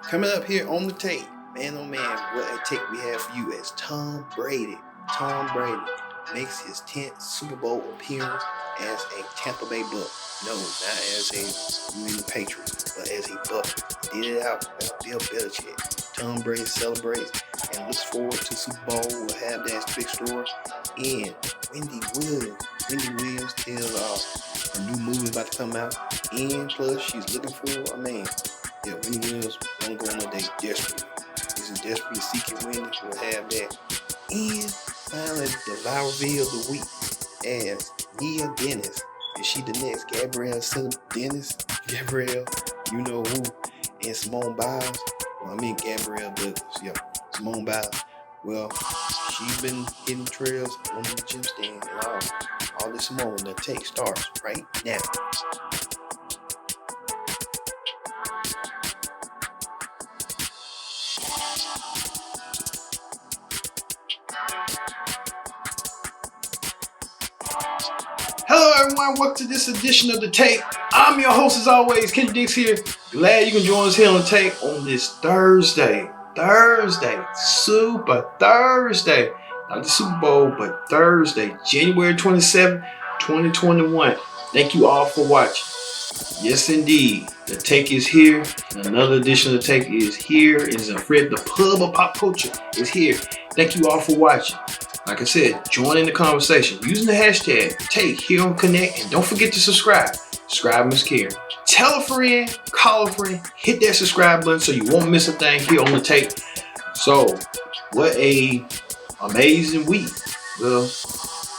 Coming up here on the tape, man oh man, what a take we have for you as Tom Brady. Tom Brady makes his 10th Super Bowl appearance as a Tampa Bay Buck. No, not as a New England Patriots, but as a Buck. He did it out as Bill Belichick. Tom Brady celebrates and looks forward to Super Bowl. We'll have that big story. And Wendy Williams tells a new movie about to come out. And plus, she's looking for a man. Yeah, Wendy Williams won't go on a date desperately. This is desperately seeking Wendy. We'll have that. And finally, the viral video of the week as Nia Dennis. Is she the next Gabrielle Dennis? Gabrielle, you know who? And Simone Biles. Well, I mean Gabrielle Douglas. Yeah, Simone Biles. Well, she's been hitting trails on the gym stand and all this Simone. The take starts right now. Hello everyone, welcome to this edition of The Take. I'm your host as always, Kenny Dix here. Glad you can join us here on The Take on this Thursday, Super Thursday. Not the Super Bowl, but Thursday, January 27th, 2021. Thank you all for watching. Yes indeed, The Take is here. Another edition of The Take is here. It is a Fred, the pub of pop culture is here. Thank you all for watching. Like I said, join in the conversation using the hashtag Take here on Connect, and don't forget to subscribe. Subscribe is caring. Tell a friend, call a friend, hit that subscribe button so you won't miss a thing here on The Take. So, what a amazing week. Well,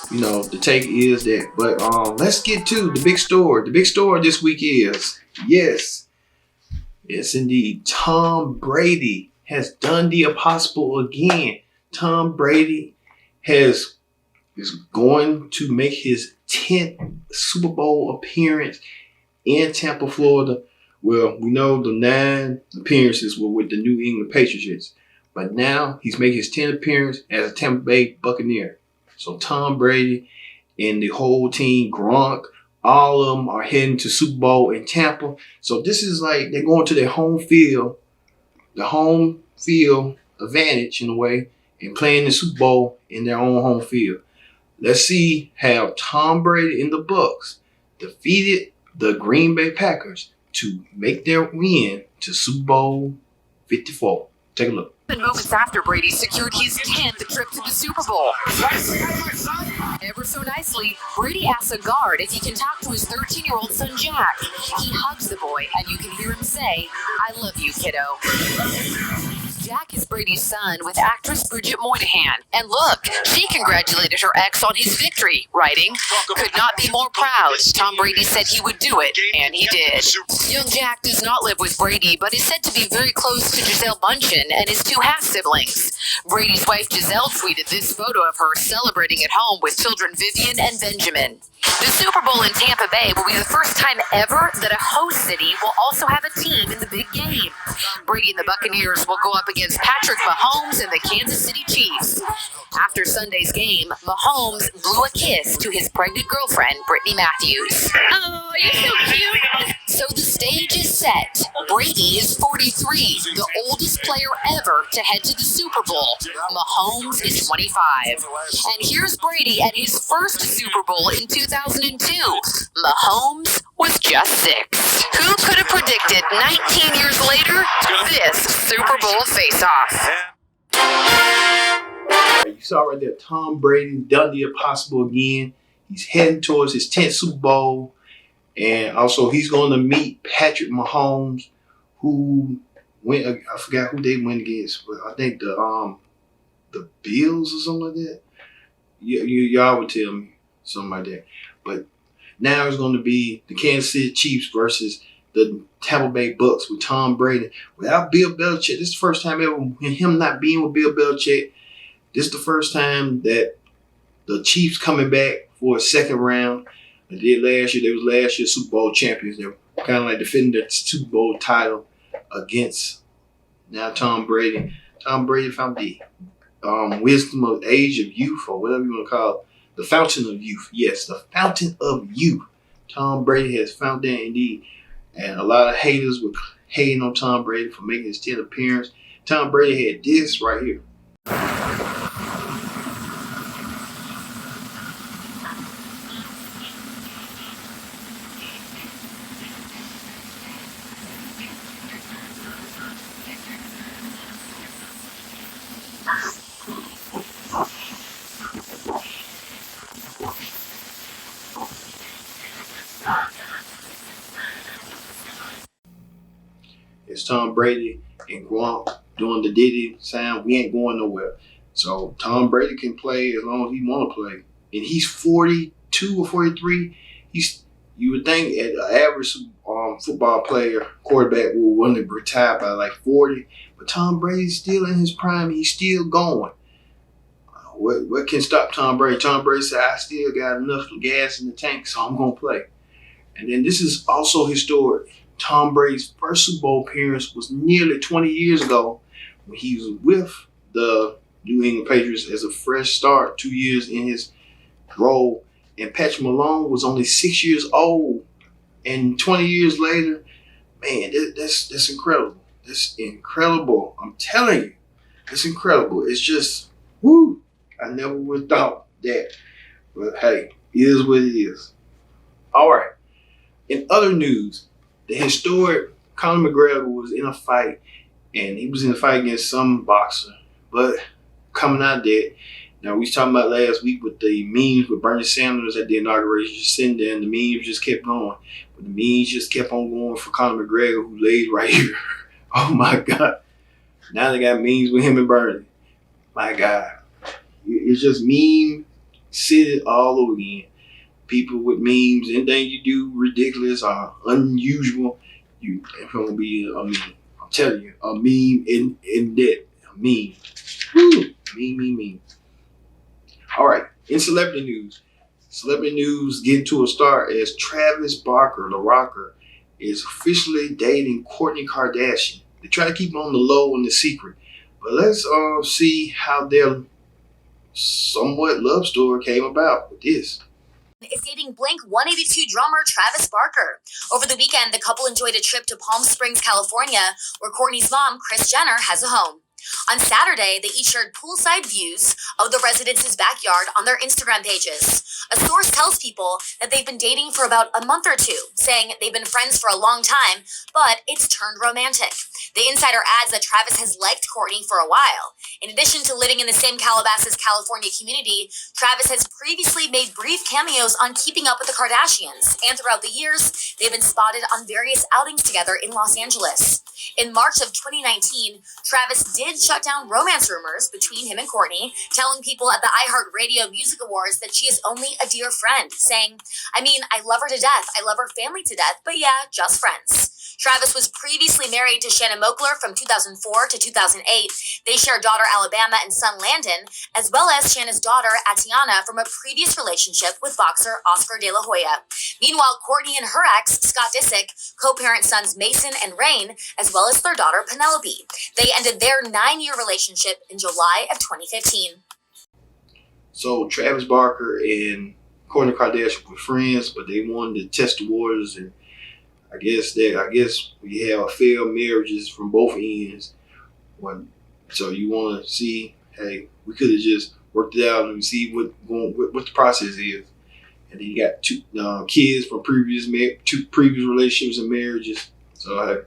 you know, The Take is that. But let's get to the big story. The big story this week is, yes indeed, Tom Brady has done the impossible again. Tom Brady is going to make his 10th Super Bowl appearance in Tampa, Florida. Well, we know the 9 appearances were with the New England Patriots, but now he's making his 10th appearance as a Tampa Bay Buccaneer. So Tom Brady and the whole team, Gronk, all of them are heading to Super Bowl in Tampa. So this is like they're going to their home field, the home field advantage in a way, and playing the Super Bowl in their own home field. Let's see how Tom Brady and the Bucks defeated the Green Bay Packers to make their win to Super Bowl 54. Take a look. Moments after Brady secured his 10th trip to the Super Bowl. Ever so nicely, Brady asks a guard if he can talk to his 13-year-old son Jack. He hugs the boy, and you can hear him say, "I love you, kiddo." Jack is Brady's son with actress Bridget Moynihan. And look, she congratulated her ex on his victory, writing, "Could not be more proud. Tom Brady said he would do it, and he did." Young Jack does not live with Brady, but is said to be very close to Gisele Bundchen and his 2 half-siblings. Brady's wife Gisele tweeted this photo of her celebrating at home with children Vivian and Benjamin. The Super Bowl in Tampa Bay will be the first time ever that a host city will also have a team in the big game. Brady and the Buccaneers will go up against Patrick Mahomes and the Kansas City Chiefs. After Sunday's game, Mahomes blew a kiss to his pregnant girlfriend, Brittany Matthews. Oh, you're so cute. So the stage is set. Brady is 43, the oldest player ever to head to the Super Bowl. Mahomes is 25. And here's Brady at his first Super Bowl in 2002. Mahomes was just 6. Who could have predicted 19 years later this Super Bowl face-off? You saw right there, Tom Brady done the impossible again. He's heading towards his 10th Super Bowl. And also he's going to meet Patrick Mahomes, who went, I forgot who they went against, but I think the Bills or something like that. Y'all would tell me something like that. But now it's going to be the Kansas City Chiefs versus the Tampa Bay Bucks with Tom Brady. Without Bill Belichick, this is the first time ever, him not being with Bill Belichick, this is the first time that the Chiefs coming back for a second round. They did last year. They was last year's Super Bowl champions. They were kind of like defending the Super Bowl title against now Tom Brady. Tom Brady found the wisdom of age of youth, or whatever you want to call it. The fountain of youth. Yes, the fountain of youth. Tom Brady has found that indeed. And a lot of haters were hating on Tom Brady for making his 10th appearance. Tom Brady had this right here. It's Tom Brady and Gronk doing the Diddy sound. We ain't going nowhere. So Tom Brady can play as long as he want to play. And he's 42 or 43. You would think an average football player, quarterback, will want to retire by like 40. But Tom Brady's still in his prime. He's still going. What can stop Tom Brady? Tom Brady said, I still got enough gas in the tank, so I'm going to play. And then this is also historic. Tom Brady's first Super Bowl appearance was nearly 20 years ago when he was with the New England Patriots as a fresh start, 2 years in his role. And Patrick Malone was only 6 years old. And 20 years later, man, that's incredible. That's incredible. I'm telling you, it's incredible. It's just, woo. I never would have thought that. But hey, it is what it is. All right. In other news, the historic Conor McGregor was in a fight, and he was in a fight against some boxer. But coming out of that, now we was talking about last week with the memes with Bernie Sanders at the inauguration, just sitting there, and the memes just kept going. But the memes just kept on going for Conor McGregor, who lays right here. Oh my God. Now they got memes with him and Bernie. My God. It's just meme city all over again. People with memes, anything you do ridiculous or unusual, it's gonna be a meme. I'm telling you, a meme in that. A meme. Woo. Meme. All right, in celebrity news getting to a start as Travis Barker, the rocker, is officially dating Kourtney Kardashian. They try to keep it on the low and the secret, but let's see how their somewhat love story came about with this. Is dating Blink-182 drummer Travis Barker. Over the weekend, the couple enjoyed a trip to Palm Springs, California, where Kourtney's mom, Kris Jenner, has a home. On Saturday, they each shared poolside views of the residence's backyard on their Instagram pages. A source tells people that they've been dating for about a month or two, saying they've been friends for a long time, but it's turned romantic. The insider adds that Travis has liked Kourtney for a while. In addition to living in the same Calabasas, California community, Travis has previously made brief cameos on Keeping Up with the Kardashians, and throughout the years, they've been spotted on various outings together in Los Angeles. In March of 2019, Travis did shut down romance rumors between him and Kourtney, telling people at the iHeartRadio Music Awards that she is only a dear friend, saying, I love her to death. I love her family to death, but yeah, just friends. Travis was previously married to Shannon Moakler from 2004 to 2008. They share daughter Alabama and son Landon, as well as Shannon's daughter Atiana from a previous relationship with boxer Oscar De La Hoya. Meanwhile, Kourtney and her ex, Scott Disick, co-parent sons Mason and Rain, as well as their daughter Penelope. They ended their 9-year relationship in July of 2015. So Travis Barker and Kourtney Kardashian were friends, but they wanted to test the waters, and I guess we have failed marriages from both ends. So you want to see, hey, we could have just worked it out and see what the process is. And then you got two kids from two previous relationships and marriages. So hey,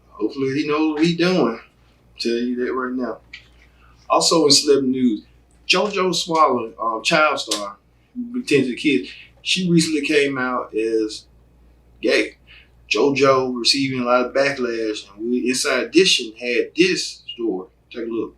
hopefully he knows what he's doing. I'm telling you that right now. Also in celebrity news, JoJo Siwa, child star who attends the kids, she recently came out as gay. JoJo receiving a lot of backlash, and we Inside Edition had this story. Take a look.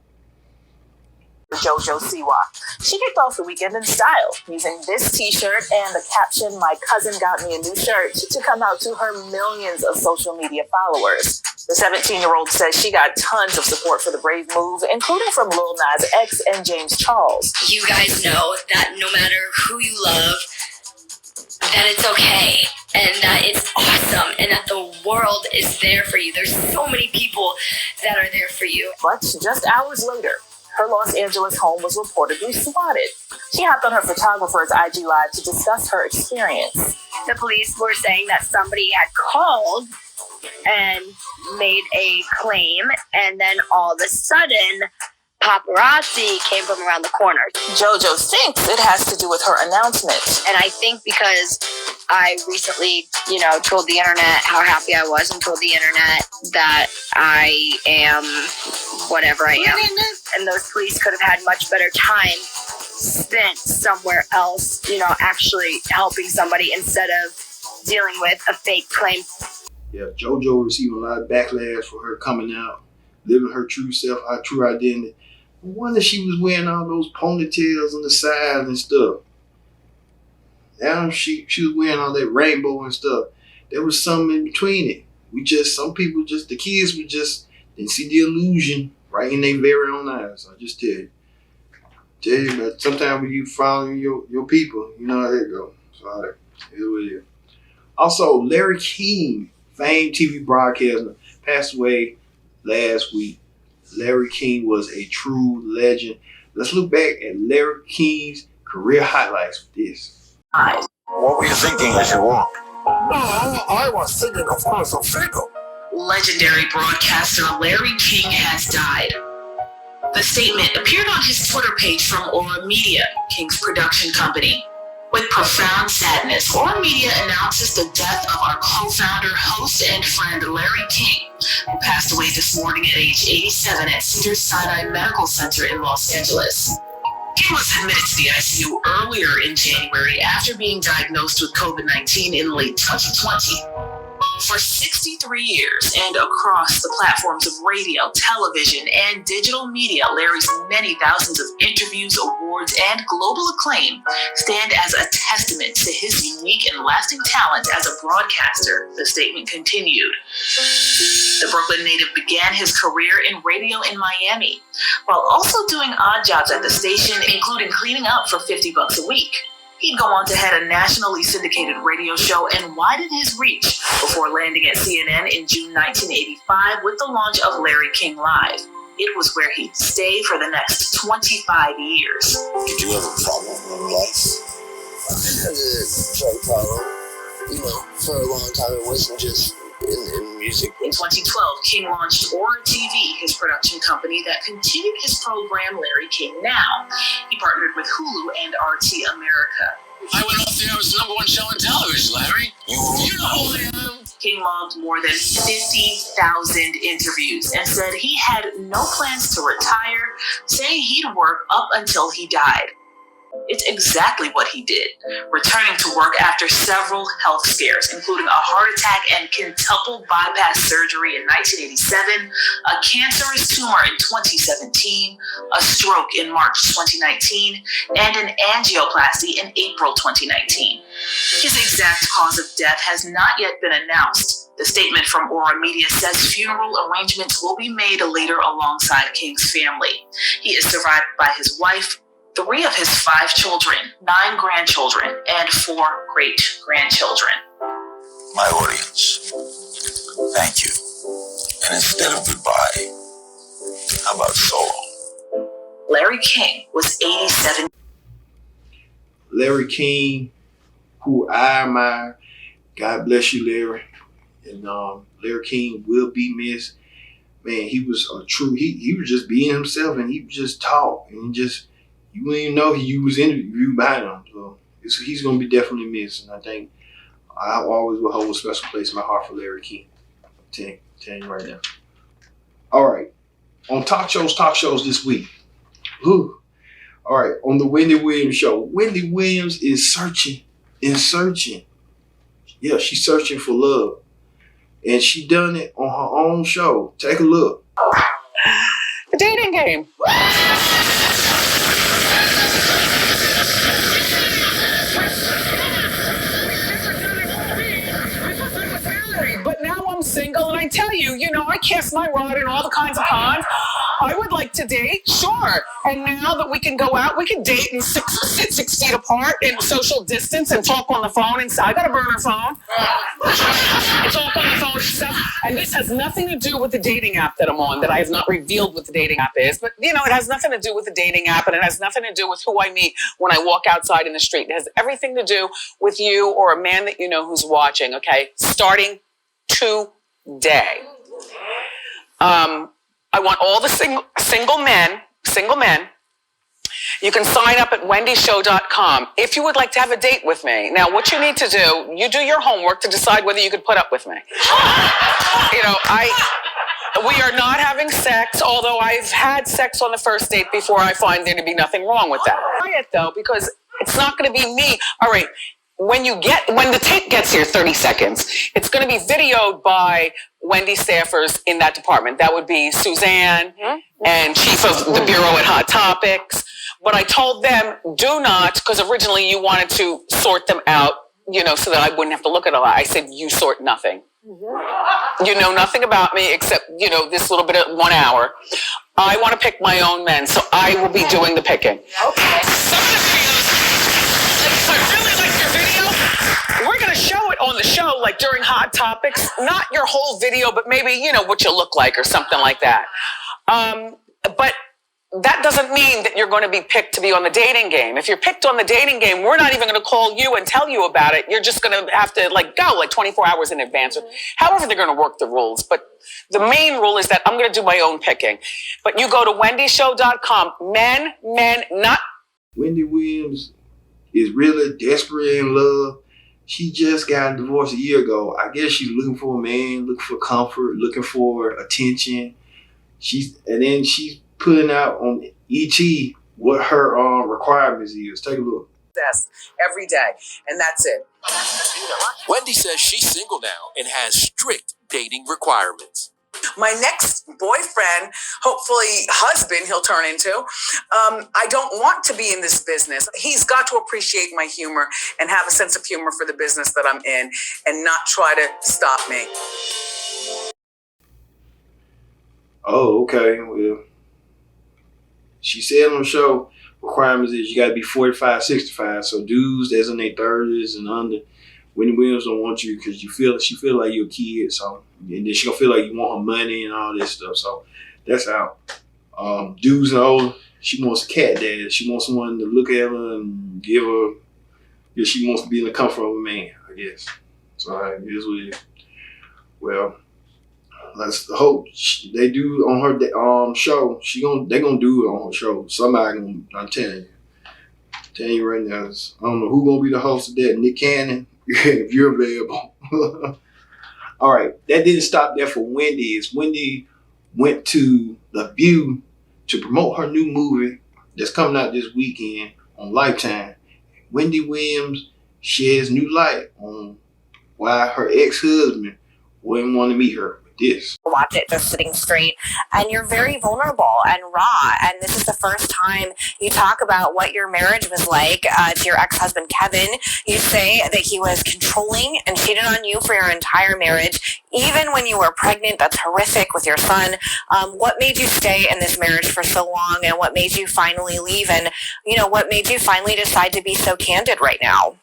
JoJo Siwa. She kicked off the weekend in style, using this t-shirt and the caption, "My cousin got me a new shirt," to come out to her millions of social media followers. The 17-year-old says she got tons of support for the brave move, including from Lil Nas X and James Charles. You guys know that no matter who you love, that it's okay and that it's awesome and that the world is there for you. There's so many people that are there for you. But just hours later, her Los Angeles home was reportedly swatted. She hopped on her photographer's IG Live to discuss her experience. The police were saying that somebody had called and made a claim, and then all of a sudden, paparazzi came from around the corner. JoJo thinks it has to do with her announcement. And I think because I recently, told the internet how happy I was and told the internet that I am whatever I am. And those police could have had much better time spent somewhere else, actually helping somebody instead of dealing with a fake claim. Yeah, JoJo received a lot of backlash for her coming out, living her true self, her true identity. No wonder she was wearing all those ponytails on the sides and stuff. Now she was wearing all that rainbow and stuff. There was something in between it. Some people the kids didn't see the illusion right in their very own eyes. I just tell you, but sometimes when you follow your people, you know how that go. So it is what it is. Also, Larry King, famed TV broadcaster, passed away last week. Larry King was a true legend. Let's look back at Larry King's career highlights with this. What were you thinking as you walked? No, I was thinking of Martha Fickle. Legendary broadcaster Larry King has died. The statement appeared on his Twitter page from Aura Media, King's production company. With profound sadness, Aura Media announces the death of our co-founder, host, and friend Larry King, who passed away this morning at age 87 at Cedars-Sinai Medical Center in Los Angeles. King was admitted to the ICU earlier in January after being diagnosed with COVID-19 in late 2020. For 63 years and across the platforms of radio, television, and digital media, Larry's many thousands of interviews, awards, and global acclaim stand as a testament to his unique and lasting talent as a broadcaster, the statement continued. The Brooklyn native began his career in radio in Miami, while also doing odd jobs at the station, including cleaning up for $50 a week. He'd go on to head a nationally syndicated radio show and widen his reach before landing at CNN in June 1985 with the launch of Larry King Live. It was where he'd stay for the next 25 years. Did you have a problem in life? I had a drug problem, for a long time. It wasn't just in music. In 2012, King launched Aura TV, his production company that continued his program Larry King Now. He partnered with Hulu and RT America. I went off there, I was the #1 show on television, Larry. You know who I am. King logged more than 50,000 interviews and said he had no plans to retire, saying he'd work up until he died. It's exactly what he did, returning to work after several health scares, including a heart attack and quintuple bypass surgery in 1987, a cancerous tumor in 2017, a stroke in March 2019, and an angioplasty in April 2019. His exact cause of death has not yet been announced. The statement from Aura Media says funeral arrangements will be made later alongside King's family. He is survived by his wife, 3 of his 5 children, 9 grandchildren, and 4 great-grandchildren. My audience, thank you. And instead of goodbye, how about so long? Larry King was 87. Larry King, who I admire. God bless you, Larry. And Larry King will be missed. Man, he was a true, he was just being himself, and he would just talk, and you wouldn't even know he was interviewed by him. So he's going to be definitely missed. And I think I always will hold a special place in my heart for Larry King. I'm telling you right now. All right. On talk shows this week. Whew. All right. On the Wendy Williams show. Wendy Williams is searching. Yeah, she's searching for love. And she done it on her own show. Take a look. The dating game. But now I'm single, and I tell you, I cast my rod in all the kinds of ponds. I would like to date, sure. And now that we can go out, we can date and sit 6 feet apart and social distance and talk on the phone. And I got a burner phone. And talk on the phone and stuff. And this has nothing to do with the dating app that I'm on, that I have not revealed what the dating app is. But, it has nothing to do with the dating app, and it has nothing to do with who I meet when I walk outside in the street. It has everything to do with you or a man that you know who's watching, okay? Starting tomorrow. day. I want all the single men. You can sign up at wendyshow.com if you would like to have a date with me. Now, what you need to do, you do your homework to decide whether you could put up with me. We are not having sex, although I've had sex on the first date before. I find there to be nothing wrong with that. Try it though, because it's not going to be me. All right. When the tape gets here, 30 seconds, it's going to be videoed by Wendy staffers in that department. That would be Suzanne and chief of the bureau at Hot Topics. But I told them, do not, because originally you wanted to sort them out, so that I wouldn't have to look at a lot. I said, you sort nothing. You know nothing about me except, this little bit of 1 hour. I want to pick my own men, so I will be doing the picking. Okay. Some of the videos, I really like your video. We're going to show it on the show, like during Hot Topics. Not your whole video, but maybe, what you look like or something like that. But that doesn't mean that you're going to be picked to be on the dating game. If you're picked on the dating game, we're not even going to call you and tell you about it. You're just going to have to go 24 hours in advance. However they're going to work the rules. But the main rule is that I'm going to do my own picking. But you go to wendyshow.com. Men, not... Wendy Williams is really desperate in love. She just got divorced a year ago. I guess she's looking for a man, looking for comfort, looking for attention. She's putting out on ET what her requirements is. Take a look. Every day, and that's it. Wendy says she's single now and has strict dating requirements. My next boyfriend, hopefully husband, he'll turn into, I don't want to be in this business. He's got to appreciate my humor and have a sense of humor for the business that I'm in and not try to stop me. Oh, okay. Well, she said on the show, requirements is you got to be 45, 65. So dudes that's in their 30s and under, Wendy Williams don't want you because she feel like you're a kid. So, and then she gonna feel like you want her money and all this stuff. So that's out. Dudes and old, she wants a cat dad. She wants someone to look at her and give her. Yeah, she wants to be in the comfort of a man, I guess. So it is what it is. Well, let's hope they do on her show. They gonna do it on her show. Somebody gonna. I'm telling you right now. I don't know who gonna be the host of that. Nick Cannon, if you're available. All right, that didn't stop there for Wendy. Wendy went to The View to promote her new movie that's coming out this weekend on Lifetime. Wendy Williams sheds new light on why her ex-husband wouldn't want to meet her. This. Watch it just sitting straight, and you're very vulnerable and raw, and this is the first time you talk about what your marriage was like to your ex-husband Kevin. You say that he was controlling and cheated on you for your entire marriage, even when you were pregnant. That's horrific with your son. What made you stay in this marriage for so long, and what made you finally leave, and what made you finally decide to be so candid right now?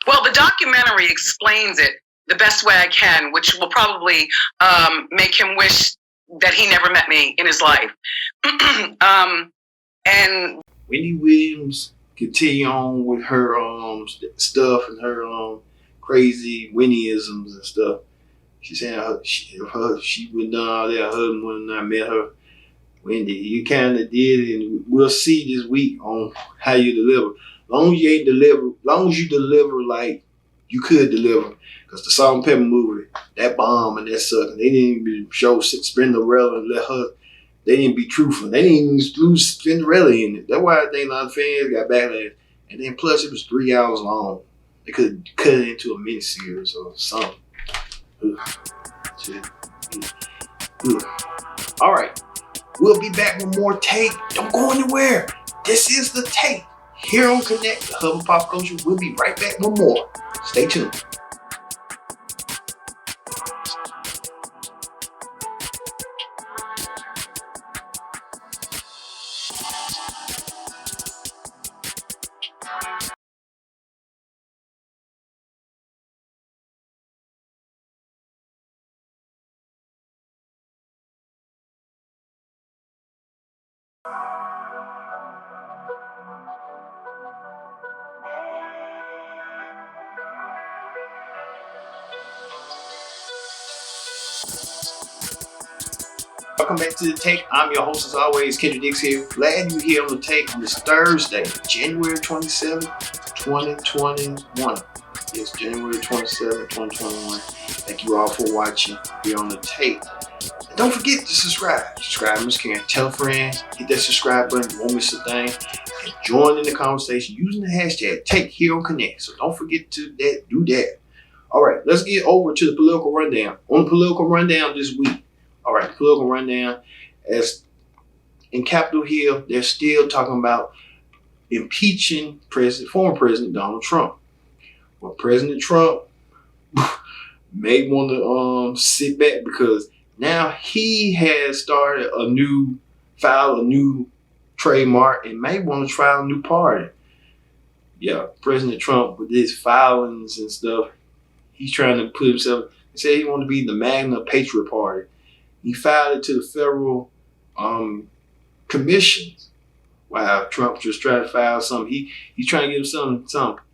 Well, the documentary explains it the best way I can, which will probably make him wish that he never met me in his life. And Wendy Williams continue on with her stuff and her crazy Winnieisms and stuff. She's saying she would done all that. Her husband would not met her. Wendy, you kind of did, and we'll see this week on how you deliver. Long as you deliver like you could deliver. Because the Salt and Pepper movie, that bomb and that sucker, they didn't even show Cinderella and let her, they didn't be truthful. They didn't even lose Cinderella in it. That's why I think a lot of fans got backlash. And then plus it was 3 hours long. They could cut it into a miniseries or something. All right. We'll be back with more Take. Don't go anywhere. This is The Take. Here on Connect, the hub of pop culture. We'll be right back with more. Stay tuned. Welcome back to The Take. I'm your host as always, Kendrick Dix here. Glad you're here on The Take on this Thursday, January 27th, 2021. Yes, January 27th, 2021. Thank you all for watching here on The Take. And don't forget to subscribe. Subscribers can tell a friend, hit that subscribe button, you won't miss a thing. And join in the conversation using the hashtag Take Here on Connect. So don't forget to do that. All right, let's get over to the political rundown. On the political rundown this week. All right, political rundown. As in Capitol Hill, they're still talking about impeaching former President Donald Trump. Well, President Trump may want to sit back because now he has started filed a new trademark and may want to try a new party. Yeah, President Trump with his filings and stuff, he's trying to put himself, he said he wanted to be the Magna Patriot Party. He filed it to the federal commissions. Wow, Trump just trying to file something. He's trying to give him something.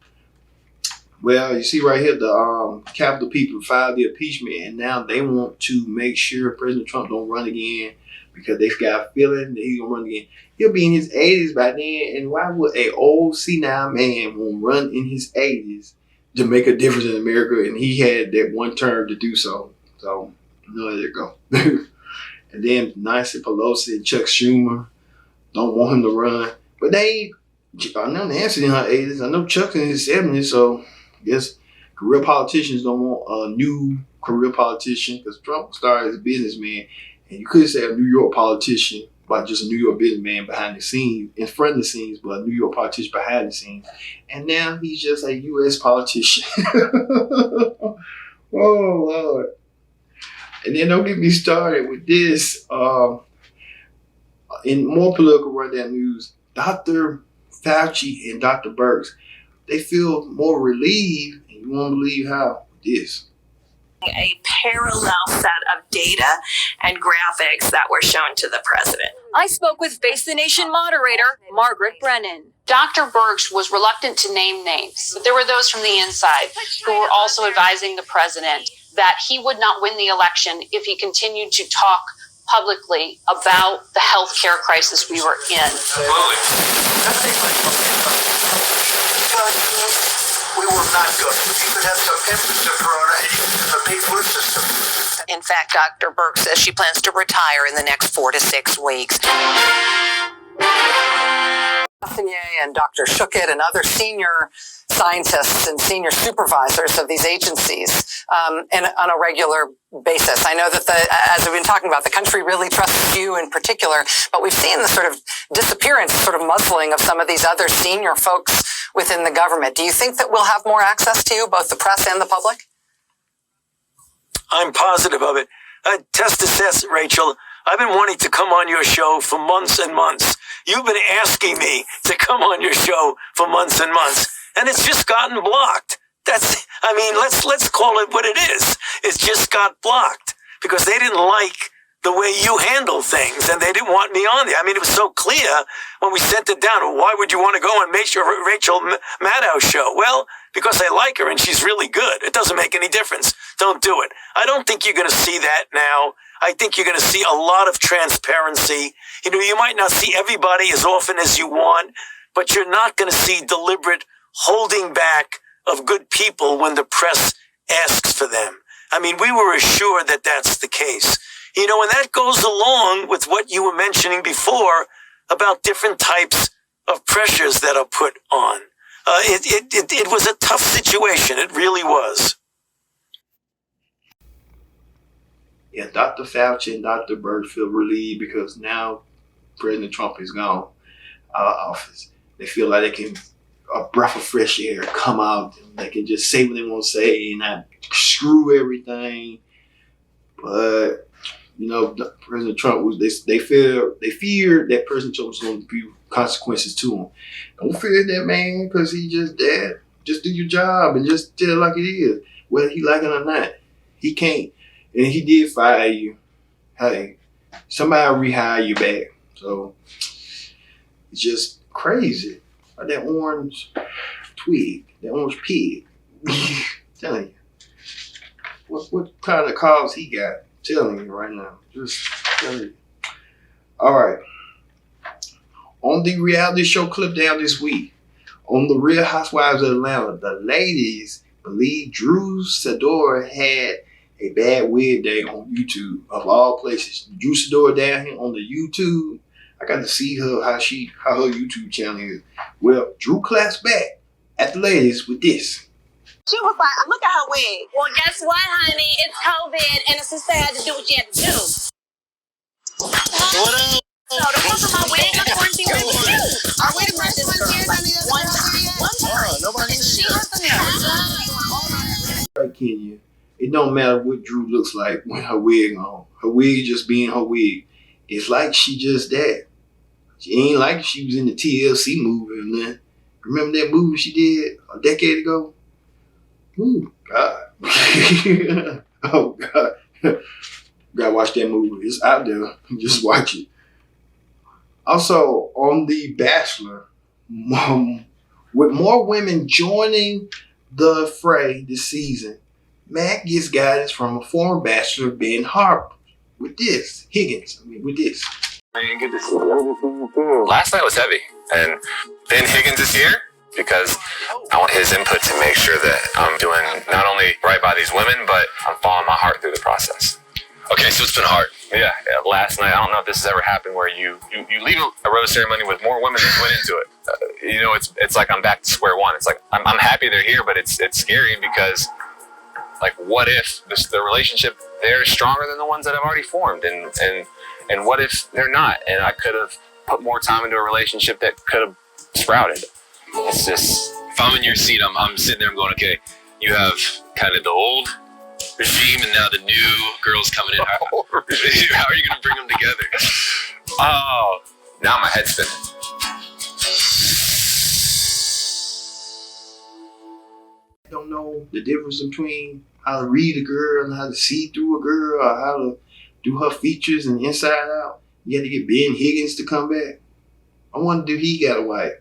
Well, you see right here, the Capitol people filed the impeachment, and now they want to make sure President Trump don't run again because they've got a feeling that he's going to run again. He'll be in his 80s by then, and why would an old senile man want to run in his 80s to make a difference in America? And he had that one term to do so. So, there you go. And then Nancy Pelosi and Chuck Schumer don't want him to run. But I know Nancy's in her 80s. I know Chuck's in his 70s, so I guess career politicians don't want a new career politician because Trump started as a businessman. And you could say a New York politician, but just a New York businessman behind the scenes, in front of the scenes, but a New York politician behind the scenes. And now he's just a U.S. politician. Oh, Lord. And then don't get me started with this. In more political rundown news, Dr. Fauci and Dr. Birx, they feel more relieved, and you won't believe how, this. A parallel set of data and graphics that were shown to the president. I spoke with Face the Nation moderator Margaret Brennan. Dr. Birx was reluctant to name names, but there were those from the inside who were also advising the president that he would not win the election if he continued to talk publicly about the healthcare crisis we were in. We will not go. You could have some emphasis of corona and you can have a paid flu system. In fact, Dr. Birx says she plans to retire in the next 4 to 6 weeks. And Dr. Schuchat and other senior scientists and senior supervisors of these agencies and on a regular basis. I know that, as we've been talking about, the country really trusts you in particular, but we've seen the sort of disappearance, sort of muzzling of some of these other senior folks within the government. Do you think that we'll have more access to you, both the press and the public? I'm positive of it. Test assess, Rachel. I've been wanting to come on your show for months and months. You've been asking me to come on your show for months and months, and it's just gotten blocked. Let's call it what it is. It's just got blocked because they didn't like the way you handle things, and they didn't want me on there. I mean, it was so clear when we sent it down. Why would you want to go and make sure Rachel Maddow's show? Well, because I like her and she's really good. It doesn't make any difference. Don't do it. I don't think you're going to see that now. I think you're going to see a lot of transparency. You might not see everybody as often as you want, but you're not going to see deliberate holding back of good people when the press asks for them. I mean, we were assured that that's the case. And that goes along with what you were mentioning before about different types of pressures that are put on. It was a tough situation. It really was. Yeah, Dr. Fauci and Dr. Birx feel relieved because now President Trump is gone out of office. They feel like they can, a breath of fresh air, come out and they can just say what they want to say and not screw everything. But President Trump they feared that President Trump was going to be consequences to him. Don't fear that man because he just dead. Just do your job and just tell it like it is, whether he like it or not. He can't. And he did fire you. Hey, somebody rehire you back. So it's just crazy. Like that orange twig, that orange pig. Telling you. What kind of cause he got? Telling you right now. Just telling you. All right. On the reality show clip down this week, on the Real Housewives of Atlanta, the ladies believe Drew Sidora had a bad wig day on YouTube, of all places. Drew Sidora down here on the YouTube. I got to see her, how her YouTube channel is. Well, Drew claps back at the ladies with this. She was like, look at her wig. Well, guess what, honey? It's COVID, and the sister had to do what she had to do. What up? So the front of my wig, I'm quarantine ready to do. Are we the first ones here? One time. Nobody And she was the next. Right, Kenya. It don't matter what Drew looks like when her wig on. Her wig just being her wig. It's like she just that. She ain't like she was in the TLC movie or nothing. Remember that movie she did a decade ago? Ooh, God. Oh, God. Gotta watch that movie. It's out there. Just watch it. Also, on The Bachelor, with more women joining the fray this season, Matt gets guidance from a former bachelor, Ben Harper, with this. With this. Last night was heavy, and Ben Higgins is here because I want his input to make sure that I'm doing not only right by these women, but I'm following my heart through the process. Okay, so it's been hard. Yeah, last night, I don't know if this has ever happened where you leave a rose ceremony with more women than went into it. It's like I'm back to square one. It's like I'm happy they're here, but it's scary because, like, what if the relationship there is stronger than the ones that I've already formed, and what if they're not? And I could have put more time into a relationship that could have sprouted. It's just, if I'm in your seat, I'm sitting there, I'm going, okay, you have kind of the old regime and now the new girls coming in. How are you going to bring them together? Oh, now my head's spinning. Don't know the difference between how to read a girl and how to see through a girl, or how to do her features and inside out. You had to get Ben Higgins to come back. I wonder if he got a wife.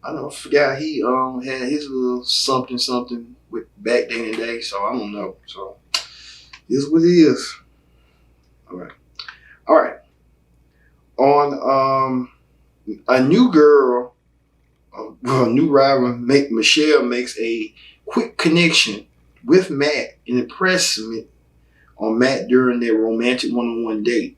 I forgot he had his little something with back then and day, so I don't know. So this is what it is. All right. On a new girl, a new rival, Michelle makes a quick connection with Matt and impressment on Matt during their romantic one-on-one date.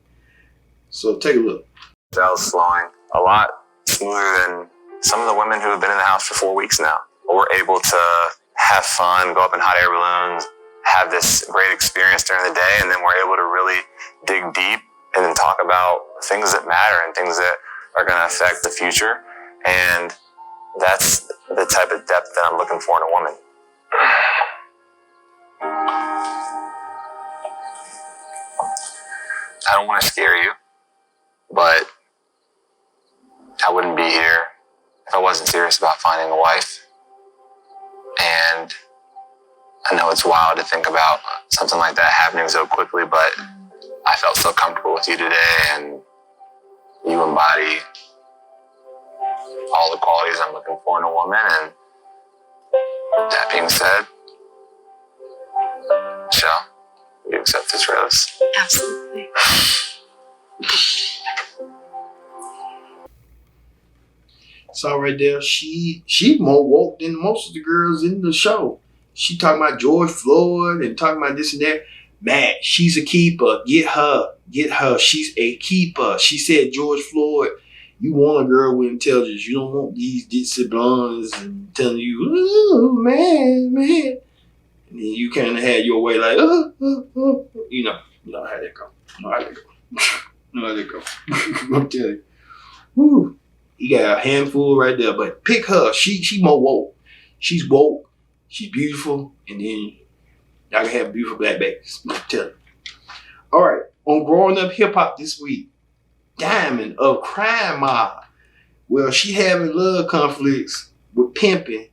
So take a look. Michelle's flowing a lot smoother than some of the women who have been in the house for 4 weeks now. We're able to have fun, go up in hot air balloons, have this great experience during the day, and then we're able to really dig deep and then talk about things that matter and things that are going to affect the future. And that's the type of depth that I'm looking for in a woman. I don't want to scare you, but I wouldn't be here if I wasn't serious about finding a wife. And I know it's wild to think about something like that happening so quickly, but I felt so comfortable with you today, and you embody all the qualities I'm looking for in a woman. And that being said, Michelle, you accept this rose? Absolutely. So right there, she more woke than most of the girls in the show. She talking about George Floyd and talking about this and that. Matt, she's a keeper. Get her. She's a keeper. She said, George Floyd, you want a girl with intelligence. You don't want these ditzy blondes and telling you, oh, man. And then you kind of had your way like, you know how that go. I'm telling you. Whew. You got a handful right there, but pick her. She more woke. She's woke. She's beautiful, and then y'all can have beautiful black babies. I'm telling you. All right, on Growing Up Hip Hop this week, Diamond of Crime Mob. Well, she having love conflicts with Pimpin',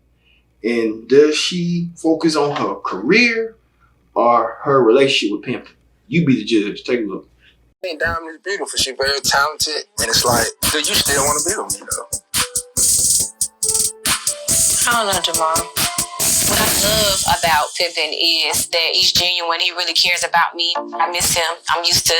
and does she focus on her career or her relationship with Pimpin'? You be the judge. Take a look. I think Diamond is beautiful. She's very talented, and it's like, dude, you still want to be with me, though. I don't know, Jamal. What I love about Pippin is that he's genuine. He really cares about me. I miss him. I'm used to,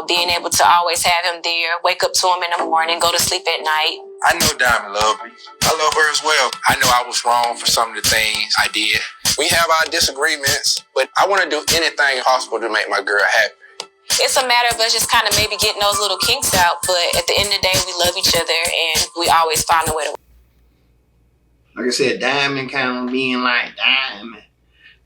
being able to always have him there, wake up to him in the morning, go to sleep at night. I know Diamond loved me. I love her as well. I know I was wrong for some of the things I did. We have our disagreements, but I want to do anything possible to make my girl happy. It's a matter of us just kind of maybe getting those little kinks out, but at the end of the day, we love each other and we always find a way to. Like I said, Diamond kind of being like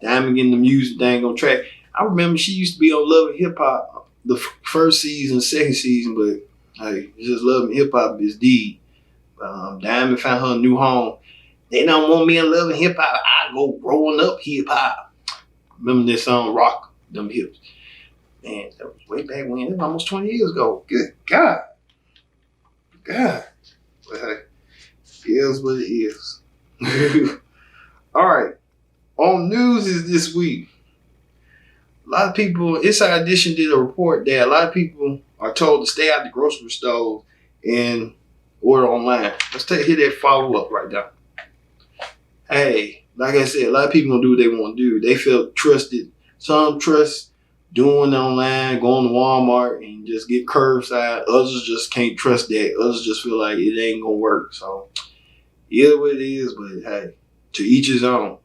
Diamond getting the music thing on track. I remember she used to be on Love and Hip Hop the first season, second season, but hey, just Love and Hip Hop is deed. Diamond found her a new home. They don't want me in Love and Hip Hop. I go growing up hip hop. Remember this song, Rock Them Hips? Man, that was way back when. That was almost 20 years ago. Good God. But hey, it is what it is. All right. On news is this week. A lot of people, Inside Edition did a report that a lot of people are told to stay out the grocery stores and order online. Let's hear that follow up right now. Hey, like I said, a lot of people don't do what they want to do. They feel trusted. Some trust doing online, going to Walmart and just get curbside. Others just can't trust that. Others just feel like it ain't gonna work. So, yeah, what it is, but hey, to each his own.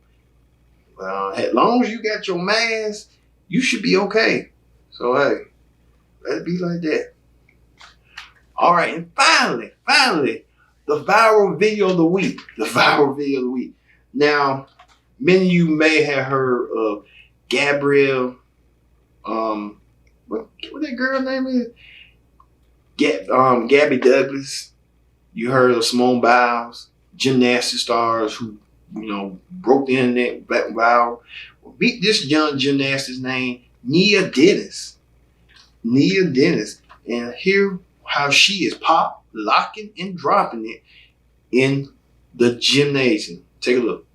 As long as you got your mask, you should be okay. So, hey, let it be like that. All right, and finally, the viral video of the week. Now, many of you may have heard of Gabrielle, what that girl's name is? Gabby Douglas. You heard of Simone Biles, gymnastics stars who, broke the internet back viral. Meet this young gymnast's name, Nia Dennis. And hear how she is pop, locking, and dropping it in the gymnasium. Take a look.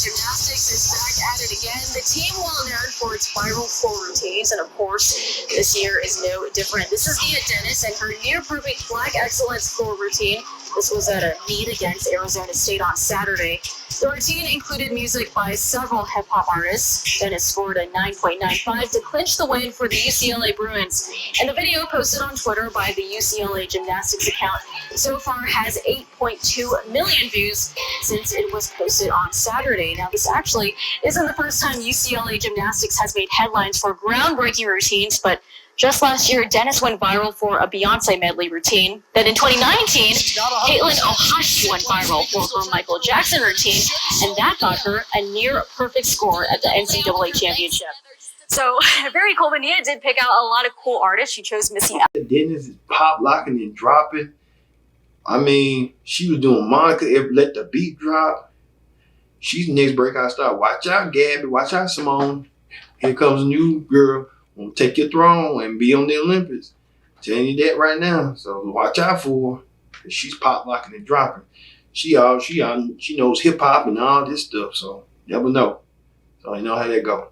Gymnastics is back at it again. The team well known for its viral 4 routines, and of course, this year is no different. This is Nia Dennis and her near-perfect flag excellence 4 routine. This was at a meet against Arizona State on Saturday. The routine included music by several hip-hop artists. Dennis scored a 9.95 to clinch the win for the UCLA Bruins. And the video posted on Twitter by the UCLA Gymnastics account so far has 8.2 million views since it was posted on Saturday. Now, this actually isn't the first time UCLA Gymnastics has made headlines for groundbreaking routines, but just last year, Dennis went viral for a Beyonce medley routine. Then in 2019, Caitlin Ohashi went viral for her Michael Jackson routine, and that got her a near-perfect score at the NCAA championship. So, very cool. But Nia did pick out a lot of cool artists. She chose Missy. Dennis is pop, locking, and dropping. I mean, she was doing Monica, let the beat drop. She's the next breakout star. Watch out, Gabby. Watch out, Simone. Here comes a new girl. Won't take your throne and be on the Olympics. Telling you that right now. So watch out for her. She's pop locking and dropping. She knows hip hop and all this stuff. So never know. So you know how that go.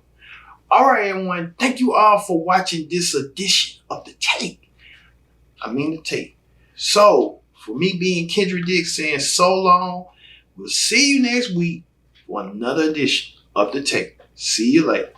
All right, everyone. Thank you all for watching this edition of The Take. The Take. So for me being Kendrick Dick saying so long, we'll see you next week for another edition of The Take. See you later.